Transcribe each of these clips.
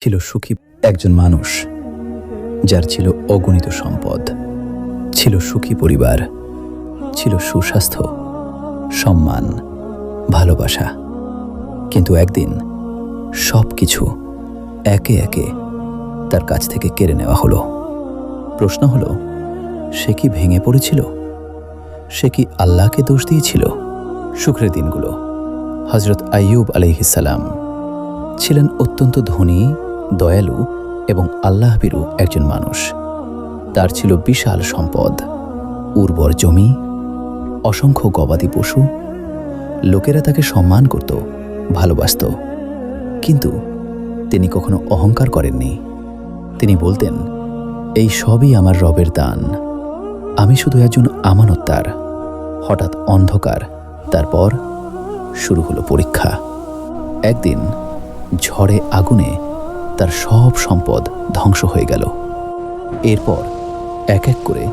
ছিল সুখী একজন মানুষ যার ছিল অগণিত সম্পদ, ছিল সুখী পরিবার, ছিল সুস্বাস্থ্য, সম্মান, ভালোবাসা। কিন্তু একদিন সব কিছু একে একে তার কাছ থেকে কেড়ে নেওয়া হলো। প্রশ্ন হলো, সে কি ভেঙে পড়েছিল? সে কি আল্লাহকে দোষ দিয়েছিল? শুকরের দিনগুলো। হযরত আইয়ুব আলাইহিস সালাম ছিলেন অত্যন্ত ধনী, দয়ালু এবং আল্লাহভীরু একজন মানুষ। তার ছিল বিশাল সম্পদ, উর্বর জমি, অসংখ্য গবাদি পশু। লোকেরা তাকে সম্মান করত, ভালোবাসত। কিন্তু তিনি কখনো অহংকার করেননি। তিনি বলতেন, এই সবই আমার রবের দান, আমি শুধু একজন আমানতদার। হঠাৎ অন্ধকার, তারপর শুরু হলো পরীক্ষা। একদিন ঝড়ে আগুনে তার সব সম্পদ ধ্বংস হয়ে গেল। এরপর এক এক করে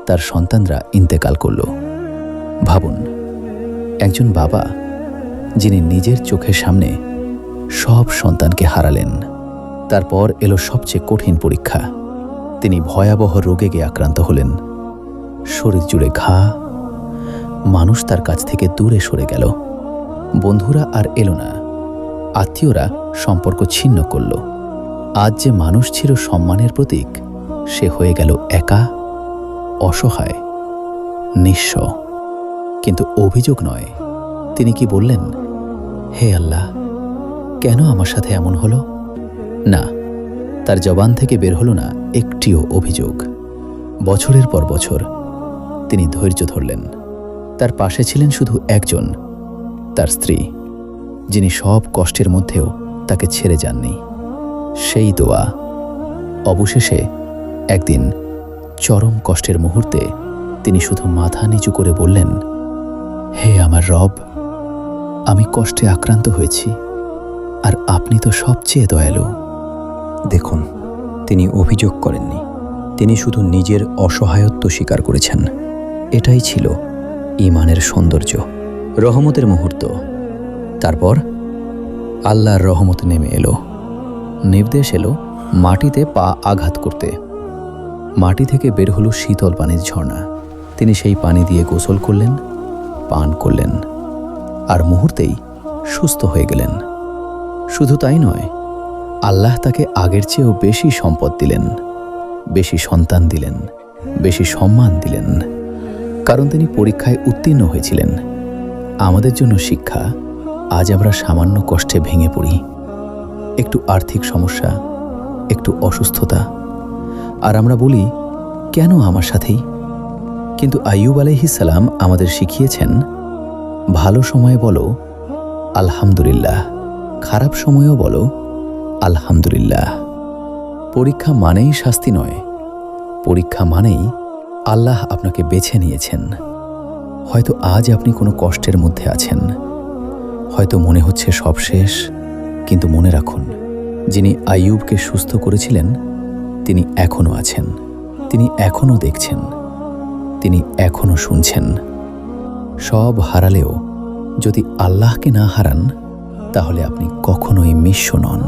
তার সন্তানরা ইন্তেকাল করল। ভাবুন, একজন বাবা যিনি নিজের চোখের সামনে সব সন্তানকে হারালেন। তারপর এলো সবচেয়ে কঠিন পরীক্ষা। তিনি ভয়াবহ রোগে আক্রান্ত হলেন। শরীর জুড়ে ঘা, মানুষ তার কাছ থেকে দূরে সরে গেল। বন্ধুরা আর এলো না, আত্মীয়রা সম্পর্ক ছিন্ন করল। আজ যে মানুষ ছিল সম্মানের প্রতীক, সে হয়ে গেল একা, অসহায়, নিঃস্ব। কিন্তু অভিযোগ নয়। তিনি কি বললেন, হে আল্লাহ, কেন আমার সাথে এমন হলো? না, তার জবান থেকে বের হলো না একটিও অভিযোগ। বছরের পর বছর তিনি ধৈর্য ধরলেন। তার পাশে ছিলেন শুধু একজন, তার স্ত্রী, যিনি সব কষ্টের মধ্যেও তাকে ছেড়ে যাননি। সেই দোয়া। অবশেষে একদিন চরম কষ্টের মুহূর্তে তিনি শুধু মাথা নিচু করে বললেন, হে আমার রব, আমি কষ্টে আক্রান্ত হয়েছি, আর আপনি তো সবচেয়ে দয়ালু। দেখুন, তিনি অভিযোগ করেননি, তিনি শুধু নিজের অসহায়ত্ব স্বীকার করেছেন। এটাই ছিল ঈমানের সৌন্দর্য, রহমতের মুহূর্ত। তারপর আল্লাহর রহমত নেমে এলো। নির্দেশ এলো মাটিতে পা আঘাত করতে। মাটি থেকে বের হলো শীতল পানির ঝর্ণা। তিনি সেই পানি দিয়ে গোসল করলেন, পান করলেন, আর মুহূর্তেই সুস্থ হয়ে গেলেন। শুধু তাই নয়, আল্লাহ তাকে আগের চেয়েও বেশি সম্পদ দিলেন, বেশি সন্তান দিলেন, বেশি সম্মান দিলেন, কারণ তিনি পরীক্ষায় উত্তীর্ণ হয়েছিলেন। আমাদের জন্য শিক্ষা। আজ আমরা সামান্য কষ্টে ভেঙে পড়ি, একটু আর্থিক সমস্যা, একটু অসুস্থতা, আর আমরা বলি, কেন আমার সাথেই? কিন্তু আইয়ুব আলাইহিস সালাম আমাদের শিখিয়েছেন, ভালো সময়ে বলো আলহামদুলিল্লাহ, খারাপ সময়েও বলো আলহামদুলিল্লাহ। পরীক্ষা মানেই শাস্তি নয়, পরীক্ষা মানেই আল্লাহ আপনাকে বেছে নিয়েছেন। হয়তো আজ আপনি কোনো কষ্টের মধ্যে আছেন, হয়তো মনে হচ্ছে সব শেষ, কিন্তু মনে রাখুন, যিনি আইয়ুবকে সুস্থ করেছিলেন তিনি এখনও আছেন, তিনি এখনও দেখছেন, তিনি এখনও শুনছেন। সব হারালেও যদি আল্লাহকে না হারান, তাহলে আপনি কখনোই নিঃস্ব নন।